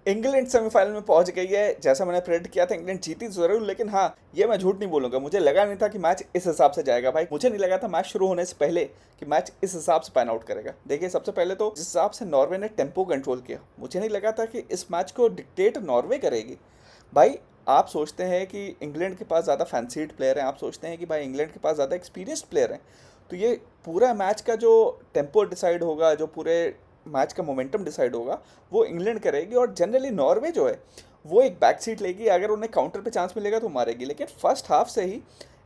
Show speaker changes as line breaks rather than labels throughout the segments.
England semifinal में पहुंच गई है। जैसा मैंने प्रेडिक्ट किया था इंग्लैंड जीती जरूर, लेकिन हाँ, ये मैं झूठ नहीं बोलूंगा, मुझे लगा नहीं था कि मैच इस हिसाब से जाएगा भाई। मुझे नहीं लगा था मैच शुरू होने से पहले कि मैच इस हिसाब से पैन आउट करेगा। देखिए, सबसे पहले तो जिस हिसाब से नॉर्वे ने टेम्पो कंट्रोल किया, मुझे नहीं लगा था कि इस मैच को डिक्टेट नॉर्वे करेगी भाई। आप सोचते हैं कि इंग्लैंड के पास ज़्यादा फैंसीड प्लेयर हैं, आप सोचते हैं कि भाई इंग्लैंड के पास ज़्यादा एक्सपीरियंस्ड प्लेयर हैं, तो ये पूरा मैच का जो टेम्पो डिसाइड होगा, जो पूरे मैच का मोमेंटम डिसाइड होगा, वो इंग्लैंड करेगी। और जनरली नॉर्वे जो है वो एक बैक सीट लेगी, अगर उन्हें काउंटर पे चांस मिलेगा तो मारेगी। लेकिन फर्स्ट हाफ से ही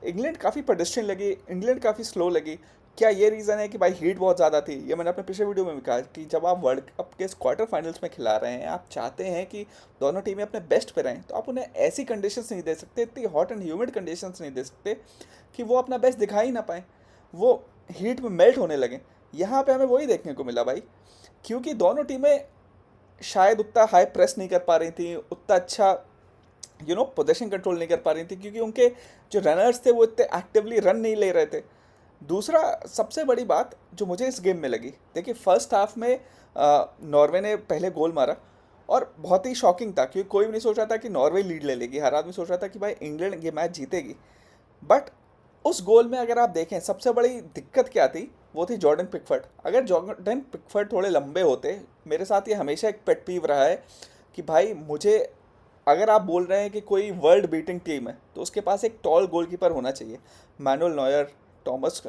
इंग्लैंड काफ़ी पेडेस्ट्रियन लगी, इंग्लैंड काफ़ी स्लो लगी। क्या ये रीज़न है कि भाई हीट बहुत ज़्यादा थी? ये मैंने अपने पिछले वीडियो में भी कहा कि जब आप वर्ल्ड कप के क्वार्टर फाइनल्स में खिला रहे हैं, आप चाहते हैं कि दोनों टीमें अपने बेस्ट पे रहें, तो आप उन्हें ऐसी कंडीशंस नहीं दे सकते, इतनी हॉट एंड ह्यूमिड कंडीशंस नहीं दे सकते कि वो अपना बेस्ट दिखा ही ना पाए, वो हीट में मेल्ट होने लगे। यहाँ पे हमें वही देखने को मिला भाई, क्योंकि दोनों टीमें शायद उतना हाई प्रेस नहीं कर पा रही थी, उतना अच्छा पोजीशन कंट्रोल नहीं कर पा रही थी, क्योंकि उनके जो रनर्स थे वो इतने एक्टिवली रन नहीं ले रहे थे। दूसरा सबसे बड़ी बात जो मुझे इस गेम में लगी, देखिए फर्स्ट हाफ में नॉर्वे ने पहले गोल मारा और बहुत ही शॉकिंग था, क्योंकि कोई भी नहीं सोच रहा था कि नॉर्वे लीड ले लेगी, हर आदमी सोच रहा था कि भाई इंग्लैंड ये मैच जीतेगी। बट उस गोल में अगर आप देखें, सबसे बड़ी दिक्कत क्या थी, वो थी जॉर्डन पिकफोर्ड। अगर जॉर्डन पिकफोर्ड थोड़े लंबे होते, मेरे साथ ये हमेशा एक पेट पीव रहा है कि भाई मुझे, अगर आप बोल रहे हैं कि कोई वर्ल्ड बीटिंग टीम है तो उसके पास एक टॉल गोलकीपर होना चाहिए। Manuel Neuer, Thomas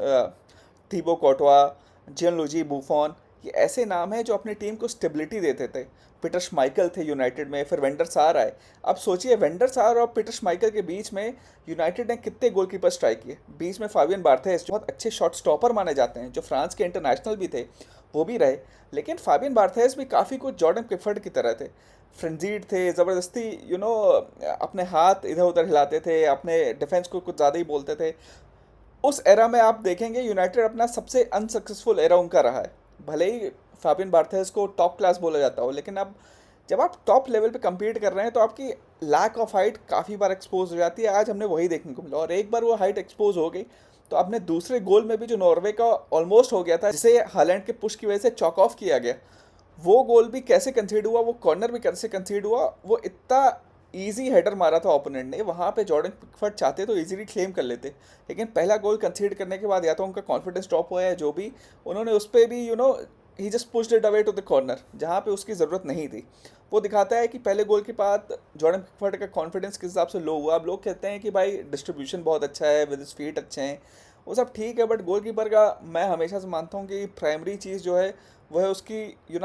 Thibaut Courtois, Gianluigi Buffon, ये ऐसे नाम हैं जो अपनी टीम को स्टेबिलिटी देते थे। पीटर श्माइकल थे यूनाइटेड में, फिर वेंडर सार आए। अब सोचिए वेंडर सार और पीटर श्माइकल के बीच में यूनाइटेड ने कितने गोलकीपर स्ट्राइक किए। बीच में फाबियन बार्थेस जो बहुत अच्छे शॉट स्टॉपर माने जाते हैं, जो फ्रांस के इंटरनेशनल भी थे, वो भी रहे। लेकिन फाबियन बार्थेस भी काफ़ी कुछ जॉर्डन पिकफोर्ड की तरह थे, फ्रेंजीड थे, ज़बरदस्ती अपने हाथ इधर उधर हिलाते थे, अपने डिफेंस को कुछ ज़्यादा ही बोलते थे। उस एरा में आप देखेंगे यूनाइटेड अपना सबसे अनसक्सेसफुल एरा उनका रहा है। भले ही फाबियन बार्थेस को टॉप क्लास बोला जाता हो, लेकिन अब जब आप टॉप लेवल पे compete कर रहे हैं तो आपकी लैक ऑफ हाइट काफ़ी बार एक्सपोज हो जाती है। आज हमने वही देखने को मिला, और एक बार वो हाइट एक्सपोज हो गई तो अपने दूसरे गोल में भी जो नॉर्वे का ऑलमोस्ट हो गया था, जिसे हालैंड के पुश की वजह से चॉक ऑफ किया गया, वो गोल भी कैसे कंसीड हुआ, वो कॉर्नर भी कैसे कंसीड हुआ, वो इतना इजी हेडर मारा था ओपोनेंट ने, वहाँ पे जॉर्डन पिकफोर्ड चाहते तो इजीली क्लेम कर लेते। लेकिन पहला गोल कंसीड करने के बाद या तो उनका कॉन्फिडेंस ड्रॉप हुआ है, जो भी उन्होंने उस पर भी he just pushed it away to the corner, जहाँ पे उसकी ज़रूरत नहीं थी। वो दिखाता है कि पहले गोल के बाद जॉर्डन पिकफोर्ड का कॉन्फिडेंस किस हिसाब से लो हुआ। अब लोग कहते हैं कि भाई डिस्ट्रीब्यूशन बहुत अच्छा है, विद हिज फीट अच्छे हैं, वो सब ठीक है, बट गोलकीपर का मैं हमेशा से मानता हूँ कि प्राइमरी चीज़ जो है वो है उसकी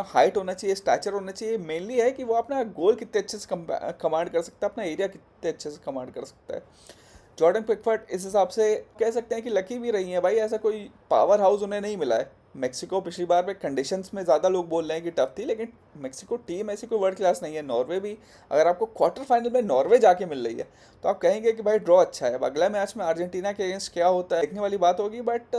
हाइट होना चाहिए, स्टैचर होना चाहिए। मेनली है कि वो अपना गोल कितने अच्छे से कमांड कर सकता है, अपना एरिया कितने अच्छे से कमांड कर सकता है। जॉर्डन पिकफोर्ड इस हिसाब से कह सकते हैं कि लकी भी रही है भाई, ऐसा कोई पावर हाउस उन्हें नहीं मिला है। मेक्सिको पिछली बार में कंडीशंस में ज़्यादा लोग बोल रहे हैं कि टफ थी, लेकिन मेक्सिको टीम ऐसी कोई वर्ल्ड क्लास नहीं है। नॉर्वे भी, अगर आपको क्वार्टर फाइनल में नॉर्वे जाके मिल रही है तो आप कहेंगे कि भाई ड्रॉ अच्छा है। अब अगला मैच में अर्जेंटीना के अगेंस्ट क्या होता है देखने वाली बात होगी, बट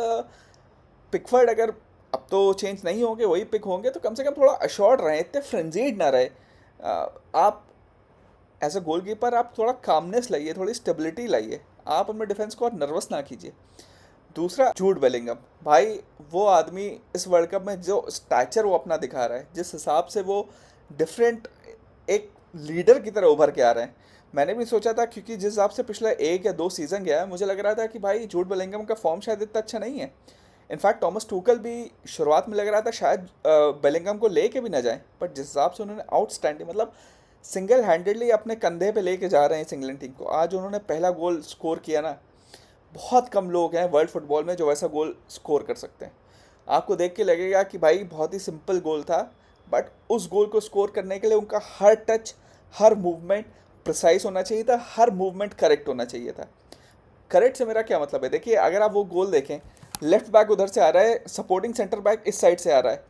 पिकफोर्ड अगर अब तो चेंज नहीं होंगे, वही पिक होंगे, तो कम से कम थोड़ा अश्योर्ड रहें, इतने फ्रेंजीड ना रहे। आप एज अ गोलकीपर आप थोड़ा कामनेस लाइए, थोड़ी स्टेबिलिटी लाइए, आप अपने डिफेंस को और नर्वस ना कीजिए। दूसरा, जूड बेलिंगम भाई, वो आदमी इस वर्ल्ड कप में जो स्टैचर वो अपना दिखा रहा है, जिस हिसाब से वो डिफरेंट एक लीडर की तरह उभर के आ रहे हैं, मैंने भी सोचा था, क्योंकि जिस हिसाब से पिछला 1 या 2 सीज़न गया है, मुझे लग रहा था कि भाई जूड बेलिंगम का फॉर्म शायद इतना अच्छा नहीं है। इनफैक्ट टॉमस टूकल भी शुरुआत में लग रहा था शायद बेलिंगम को लेके भी ना जाए, बट जिस हिसाब से उन्होंने आउटस्टैंडिंग, मतलब सिंगल हैंडेडली अपने कंधे पे लेके जा रहे हैं इस इंग्लैंड टीम को। आज उन्होंने पहला गोल स्कोर किया ना, बहुत कम लोग हैं वर्ल्ड फुटबॉल में जो वैसा गोल स्कोर कर सकते हैं। आपको देख के लगेगा कि भाई बहुत ही सिंपल गोल था, बट उस गोल को स्कोर करने के लिए उनका हर टच, हर मूवमेंट प्रिसाइज होना चाहिए था, हर मूवमेंट करेक्ट होना चाहिए था। करेक्ट से मेरा क्या मतलब है, देखिए अगर आप वो गोल देखें, लेफ्ट बैक उधर से आ रहा है, सपोर्टिंग सेंटर बैक इस साइड से आ रहा है,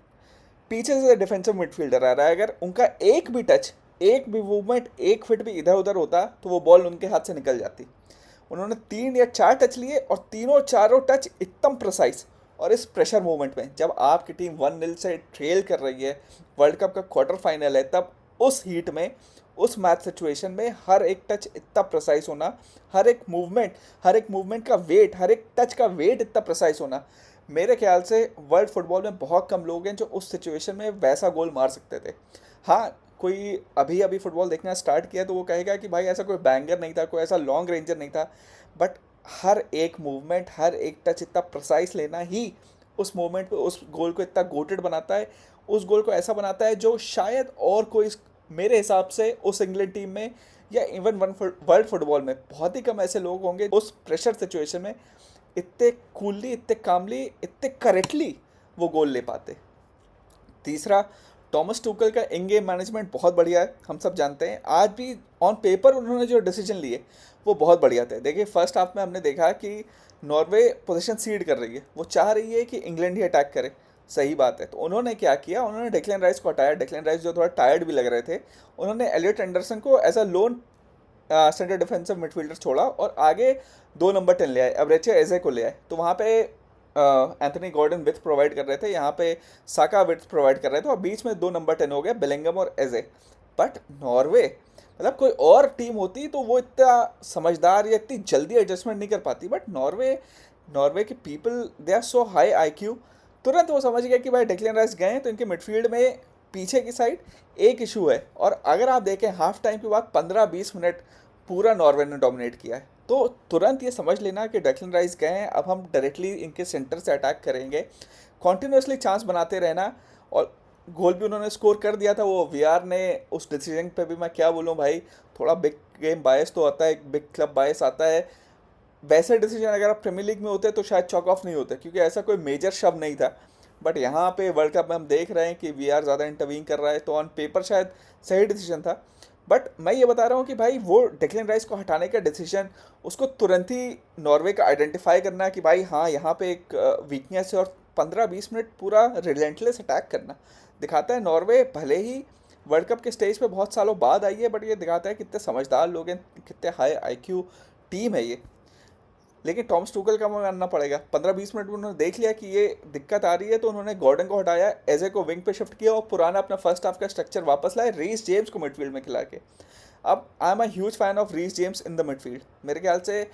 पीछे से डिफेंसिव मिडफील्डर आ रहा है, अगर उनका एक भी टच, एक भी मूवमेंट, एक फिट भी इधर उधर होता तो वो बॉल उनके हाथ से निकल जाती। उन्होंने 3 या 4 टच लिए, और तीनों चारों टच एकदम प्रिसाइज। और इस प्रेशर मोमेंट में जब आपकी टीम 1-0 से ट्रेल कर रही है, वर्ल्ड कप का क्वार्टर फाइनल है, तब उस हीट में, उस मैच सिचुएशन में हर एक टच इतना प्रिसाइज होना, हर एक मूवमेंट, हर एक मूवमेंट का वेट, हर एक टच का वेट इतना प्रिसाइज होना, मेरे ख्याल से वर्ल्ड फुटबॉल में बहुत कम लोग हैं जो उस सिचुएशन में वैसा गोल मार सकते थे। हाँ, कोई अभी अभी फुटबॉल देखना स्टार्ट किया तो वो कहेगा कि भाई ऐसा कोई बैंगर नहीं था, कोई ऐसा लॉन्ग रेंजर नहीं था, बट हर एक मूवमेंट, हर एक टच इतना प्रिसाइज लेना ही उस मोमेंट पे उस गोल को इतना गोटेड बनाता है, उस गोल को ऐसा बनाता है जो शायद और कोई, मेरे हिसाब से उस इंग्लैंड टीम में या इवन वर्ल्ड फुटबॉल में बहुत ही कम ऐसे लोग होंगे उस प्रेशर सिचुएशन में इतने कूलली, इतने कामली, इतने करेक्टली वो गोल ले पाते। तीसरा, टॉमस टूकल का इन गेम मैनेजमेंट बहुत बढ़िया है, हम सब जानते हैं। आज भी ऑन पेपर उन्होंने जो डिसीजन लिए वो बहुत बढ़िया थे। देखिए फर्स्ट हाफ में हमने देखा कि नॉर्वे पोजीशन सीड कर रही है, वो चाह रही है कि इंग्लैंड ही अटैक करे, सही बात है। तो उन्होंने क्या किया, उन्होंने डेक्लन राइस को हटाया। डेक्लन राइस जो थोड़ा टायर्ड भी लग रहे थे, उन्होंने एलियट एंडरसन को as a lone center defensive midfielder छोड़ा और आगे 2 नंबर 10 ले आए, एवरेचे एजे को ले आए। तो वहाँ पे एंथनी गॉर्डन विथ प्रोवाइड कर रहे थे, यहाँ पे साका विथ प्रोवाइड कर रहे थे, और बीच में 2 नंबर 10 हो गए, बेलिंगम और एजे। बट नॉर्वे, मतलब कोई और टीम होती तो वो इतना समझदार या इतनी जल्दी एडजस्टमेंट नहीं कर पाती, बट नॉर्वे के people they are so high IQ। तुरंत वो समझ गया कि भाई डेक्लन राइस गए तो इनके मिडफील्ड में पीछे की साइड एक इशू है। और अगर आप देखें हाफ टाइम के बाद 15-20 मिनट पूरा नॉर्वे ने डोमिनेट किया है, तो तुरंत ये समझ लेना कि डेक्लन राइस गए हैं, अब हम डायरेक्टली इनके सेंटर से अटैक करेंगे, कॉन्टिन्यूसली चांस बनाते रहना। और गोल भी उन्होंने स्कोर कर दिया था। वो वीआर ने उस डिसीजन पे भी मैं क्या बोलूँ भाई, थोड़ा बिग गेम बायस तो आता है, बिग क्लब बायस आता है। वैसे डिसीजन अगर आप प्रीमियर लीग में होते तो शायद चॉक ऑफ नहीं होते, क्योंकि ऐसा कोई मेजर शव नहीं था। बट यहाँ पे वर्ल्ड कप में हम देख रहे हैं कि वीआर ज़्यादा इंटरवीन कर रहा है, तो ऑन पेपर शायद सही डिसीजन था। बट मैं ये बता रहा हूँ कि भाई वो डेक्लन राइस को हटाने का डिसीजन, उसको तुरंत ही नॉर्वे का आइडेंटिफाई करना कि भाई हाँ यहाँ पे एक वीकनेस है, और 15-20 मिनट पूरा रिलेंटलेस अटैक करना दिखाता है। नॉर्वे भले ही वर्ल्ड कप के स्टेज पे बहुत सालों बाद आई है, बट ये दिखाता है कितने समझदार लोग हैं, कितने हाई IQ टीम है ये। लेकिन टॉमस टूकल का मानना पड़ेगा, 15-20 मिनट में उन्होंने देख लिया कि ये दिक्कत आ रही है, तो उन्होंने गॉर्डन को हटाया, एजे को विंग पे शिफ्ट किया और पुराना अपना फर्स्ट हाफ का स्ट्रक्चर वापस लाए, रीस जेम्स को मिडफील्ड में खिला के। अब I am a huge fan of Reece James in the midfield. मेरे ख्याल से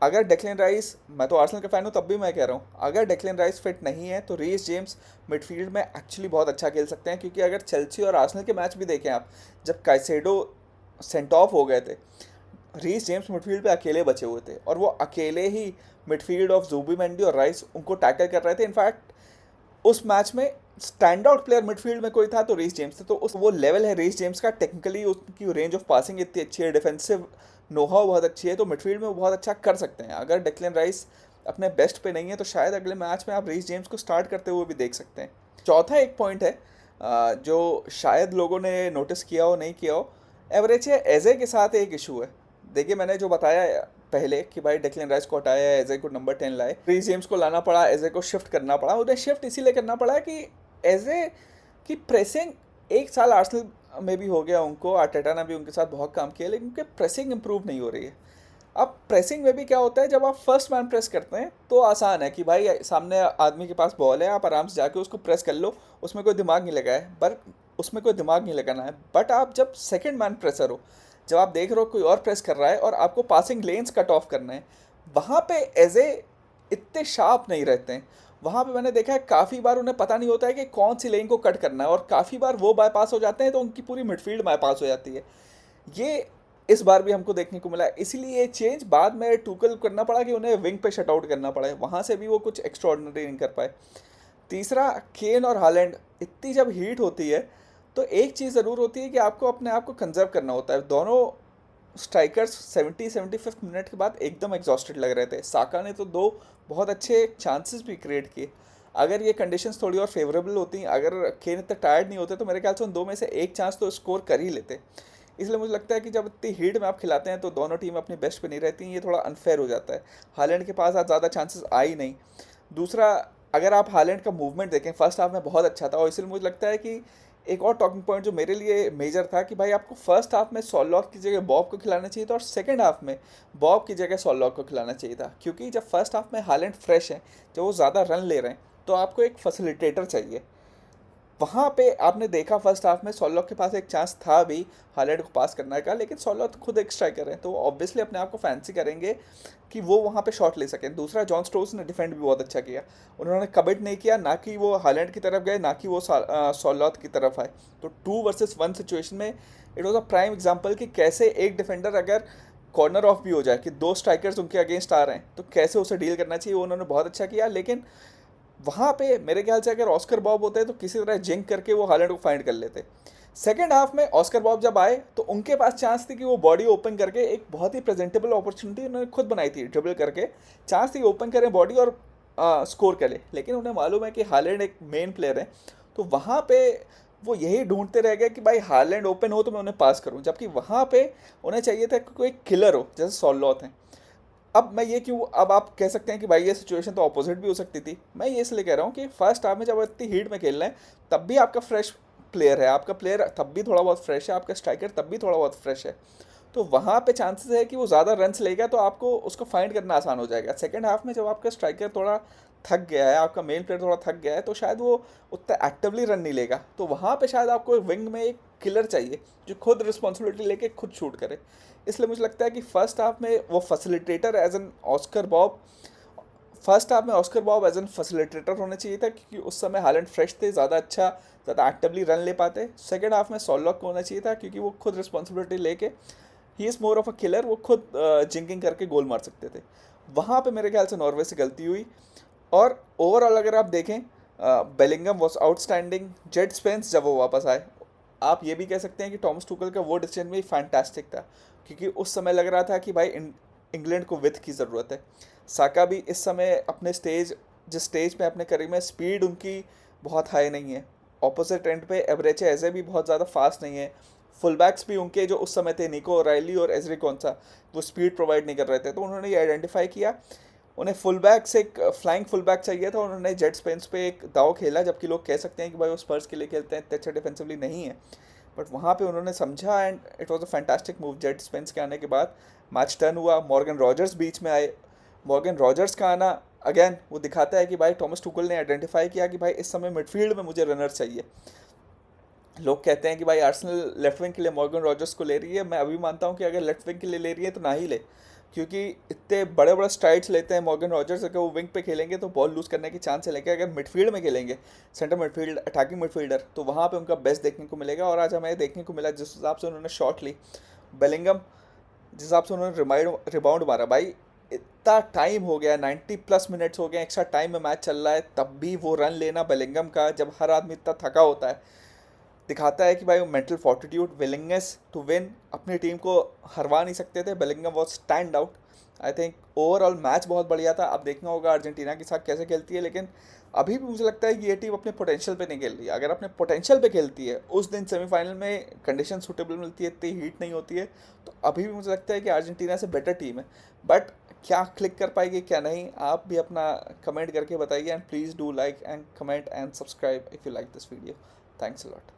अगर डेक्लन राइस, मैं तो आर्सेनल का फ़ैन हूँ तब भी मैं कह रहा हूँ, अगर डेक्लन राइस फिट नहीं है तो रीस जेम्स मिडफील्ड में एक्चुअली बहुत अच्छा खेल सकते हैं। क्योंकि अगर चेल्सी और आर्सेनल के मैच भी देखें आप, जब काइसेडो सेंट ऑफ हो गए थे, रीस जेम्स मिडफील्ड पे अकेले बचे हुए थे, और वो अकेले ही मिडफील्ड ऑफ ज़ुबिमेंडी और राइस उनको टैकल कर रहे थे। इनफैक्ट उस मैच में स्टैंड आउट प्लेयर मिडफील्ड में कोई था तो रीस जेम्स थे। तो उस वो लेवल है रीस जेम्स का, टेक्निकली उसकी रेंज ऑफ पासिंग इतनी अच्छी है, डिफेंसिव नोहाउ बहुत अच्छी है, तो मिडफील्ड में वो बहुत अच्छा कर सकते हैं। अगर डेक्लन राइस अपने बेस्ट पे नहीं है तो शायद अगले मैच में आप रीस जेम्स को स्टार्ट करते हुए भी देख सकते हैं। चौथा एक पॉइंट है जो शायद लोगों ने नोटिस किया हो नहीं किया हो, एवरेज है एजे के साथ एक इशू है। देखिए मैंने जो बताया पहले कि भाई डेक्लन राइस को हटाया, एजे को नंबर 10 लाए, रीस जेम्स को लाना पड़ा, एजे को शिफ्ट करना पड़ा। उन्हें शिफ्ट इसीलिए करना पड़ा कि एजे की प्रेसिंग, एक साल आर्सेनल में भी हो गया उनको, आर्टेटा ने भी उनके साथ बहुत काम किया, लेकिन उनके प्रेसिंग इंप्रूव नहीं हो रही है। अब प्रेसिंग में भी क्या होता है, जब आप फर्स्ट मैन प्रेस करते हैं तो आसान है कि भाई सामने आदमी के पास बॉल है, आप आराम से जाके उसको प्रेस कर लो, उसमें कोई दिमाग नहीं लगा है, उसमें कोई दिमाग नहीं लगाना है। बट आप जब सेकंड मैन प्रेसर हो, जब आप देख रहे हो कोई और प्रेस कर रहा है और आपको पासिंग लेन्स कट ऑफ करना है, वहाँ पे एजे इतने शार्प नहीं रहते हैं। वहाँ पे मैंने देखा है काफ़ी बार उन्हें पता नहीं होता है कि कौन सी लेन को कट करना है, और काफ़ी बार वो बाईपास हो जाते हैं तो उनकी पूरी मिडफील्ड बाईपास हो जाती है। ये इस बार भी हमको देखने को मिला, इसीलिए ये चेंज बाद में टूकल करना पड़ा कि उन्हें विंग पे शट आउट करना पड़ा है, वहाँ से भी वो कुछ एक्स्ट्रॉर्डिनरी नहीं कर पाए। तीसरा, केन और हालैंड इतनी जब हीट होती है तो एक चीज़ ज़रूर होती है कि आपको अपने आप को कंजर्व करना होता है। दोनों स्ट्राइकर्स 70-75 मिनट के बाद एकदम एग्जॉस्टेड लग रहे थे। साका ने तो 2 बहुत अच्छे चांसेस भी क्रिएट किए। अगर ये कंडीशंस थोड़ी और फेवरेबल होती, अगर केन इतने टायर्ड नहीं होते, तो मेरे ख्याल से उन 2 में से एक चांस तो स्कोर कर ही लेते। इसलिए मुझे लगता है कि जब इतनी हीट में आप खिलाते हैं तो दोनों टीम अपनी बेस्ट पे नहीं रहती, ये थोड़ा अनफेयर हो जाता है। हालैंड के पास आज ज़्यादा चांसेस आ ही नहीं। दूसरा, अगर आप हालैंड का मूवमेंट देखें फर्स्ट हाफ में बहुत अच्छा था, और इसलिए मुझे लगता है कि एक और टॉकिंग पॉइंट जो मेरे लिए मेजर था कि भाई आपको फर्स्ट हाफ में सॉलॉक की जगह बॉब को खिलाना चाहिए था, और सेकंड हाफ में बॉब की जगह सॉलॉक को खिलाना चाहिए था। क्योंकि जब फर्स्ट हाफ में हालैंड फ्रेश है, जब वो ज़्यादा रन ले रहे हैं, तो आपको एक फैसिलिटेटर चाहिए। वहाँ पे आपने देखा फर्स्ट हाफ में सॉलोक के पास एक चांस था भी हालैंड को पास करने का, लेकिन सॉलोक खुद एक स्ट्राइकर है तो ऑब्वियसली अपने आप को फैंसी करेंगे कि वो वहाँ पे शॉट ले सकें। दूसरा, जॉन स्टोन्स ने डिफेंड भी बहुत अच्छा किया, उन्होंने कमिट नहीं किया, ना कि वो हालैंड की तरफ गए ना कि वो सॉलोक की तरफ आए। तो 2 वर्सेस 1 सिचुएशन में it was a prime example कि कैसे एक डिफेंडर अगर कॉर्नर ऑफ भी हो जाए कि 2 स्ट्राइकर्स उनके अगेंस्ट आ रहे हैं तो कैसे उसे डील करना चाहिए, वो उन्होंने बहुत अच्छा किया। लेकिन वहाँ पे मेरे ख्याल से अगर ऑस्कर बॉब होते तो किसी तरह जिंक करके वो हालैंड को फाइंड कर लेते। सेकेंड हाफ में ऑस्कर बॉब जब आए तो उनके पास चांस थी कि वो बॉडी ओपन करके एक बहुत ही प्रेजेंटेबल अपॉर्चुनिटी उन्होंने खुद बनाई थी, ड्रिबल करके चांस थी ओपन करें बॉडी और स्कोर करें। लेकिन उन्हें मालूम है कि हालैंड एक मेन प्लेयर है, तो वहाँ पे वो यही ढूंढते रह गए कि भाई हालैंड ओपन हो तो मैं उन्हें पास करूँ, जबकि वहाँ पे उन्हें चाहिए था कि कोई किलर हो जैसे सॉलॉथ हैं। अब मैं ये क्यों, अब आप कह सकते हैं कि भाई ये सिचुएशन तो अपोजिट भी हो सकती थी। मैं ये इसलिए कह रहा हूँ कि फर्स्ट हाफ में जब इतनी हीट में खेल रहे हैं तब भी आपका फ्रेश प्लेयर है, आपका प्लेयर तब भी थोड़ा बहुत फ्रेश है, आपका स्ट्राइकर तब भी थोड़ा बहुत फ्रेश है, तो वहाँ पे चांसेस है कि वो ज़्यादा रन्स लेगा तो आपको उसको फाइंड करना आसान हो जाएगा। सेकेंड हाफ में जब आपका स्ट्राइकर थोड़ा थक गया है, आपका मेन प्लेयर थोड़ा थक गया है, तो शायद वो उतना एक्टिवली रन नहीं लेगा, तो वहाँ पे शायद आपको विंग में एक किलर चाहिए जो खुद रिस्पॉन्सिबिलिटी लेके खुद शूट करे। इसलिए मुझे लगता है कि फर्स्ट हाफ में वो facilitator as an Oscar Bobb, first half में Oscar Bobb as an facilitator होना चाहिए था, क्योंकि उस समय हालैंड फ्रेश थे, ज़्यादा अच्छा ज़्यादा एक्टिवली रन ले पाते। सेकेंड हाफ में सॉलॉक को होना चाहिए था, क्योंकि वो खुद रिस्पॉन्सिबिलिटी लेके he is more of a killer, वो खुद जिंकिंग करके गोल मार सकते थे। वहाँ पे मेरे ख्याल से नॉर्वे से गलती हुई। और ओवरऑल अगर आप देखें, Bellingham was outstanding, Z Spence जब वो वापस आए, आप ये भी कह सकते हैं कि टॉमस टुकल का वो डिसीजन भी फैंटास्टिक था, क्योंकि उस समय लग रहा था कि भाई इंग्लैंड को विथ की ज़रूरत है। साका भी इस समय अपने स्टेज, जिस स्टेज पे अपने करियर में स्पीड उनकी बहुत हाई नहीं है, ऑपोजिट एंड पे एवरेज एजे भी बहुत ज़्यादा फास्ट नहीं है, फुल बैक्स भी उनके जो उस समय थे निको राइली और एजरी कौनसा, वो स्पीड प्रोवाइड नहीं कर रहे थे, तो उन्होंने ये आइडेंटिफाई किया उन्हें फुल बैक से एक फ्लाइंग फुल बैक चाहिए था, उन्होंने जेट स्पेंस पे एक दाव खेला, जबकि लोग कह सकते हैं कि भाई वो स्पर्स के लिए खेलते हैं, इतने अच्छा डिफेंसिवली नहीं है, बट वहाँ पे उन्होंने समझा and it was a fantastic move. Jet Spence के आने के बाद मैच टर्न हुआ, मॉर्गन रॉजर्स बीच में आए। मॉर्गन रॉजर्स का आना अगेन वो दिखाता है कि भाई टॉमस टुकल ने आइडेंटिफाई किया कि भाई इस समय मिडफील्ड में मुझे रनर चाहिए। लोग कहते हैं कि भाई आर्सेनल लेफ्ट विंग के लिए मॉर्गन रॉजर्स को ले रही है, मैं अभी मानता हूँ कि अगर लेफ्ट विंग के लिए ले रही है तो ना ही ले, क्योंकि इतने बड़े बड़े स्ट्राइड्स लेते हैं मॉर्गन रॉजर्स, अगर वो विंग पे खेलेंगे तो बॉल लूज़ करने की चांस है, लेकिन अगर मिडफील्ड में खेलेंगे, सेंटर मिडफील्ड अटैकिंग मिडफील्डर, तो वहाँ पे उनका बेस्ट देखने को मिलेगा। और आज हमें देखने को मिला जिस हिसाब से उन्होंने शॉट ली, बेलिंगम जिस हिसाब से उन्होंने रिबाउंड मारा, भाई इतना टाइम हो गया, 90+ मिनट्स हो गए, एक्स्ट्रा टाइम में मैच चल रहा है, तब भी वो रन लेना बेलिंगम का, जब हर आदमी इतना थका होता है, दिखाता है कि भाई वो mental fortitude, willingness to win, अपनी टीम को हरवा नहीं सकते थे। Bellingham was stand out. I think overall match बहुत बढ़िया था। अब देखना होगा अर्जेंटीना के साथ कैसे खेलती है, लेकिन अभी भी मुझे लगता है कि ये टीम अपने पोटेंशियल पे नहीं खेल रही है। अगर अपने पोटेंशियल पे खेलती है, उस दिन सेमीफाइनल में कंडीशन सूटेबल मिलती है, इतनी हीट नहीं होती है, तो अभी भी मुझे लगता है कि अर्जेंटीना से बेटर टीम है। बट क्या क्लिक कर पाएगी क्या नहीं, आप भी अपना कमेंट करके बताइए, and please do like and comment and subscribe if you like this video. Thanks a lot.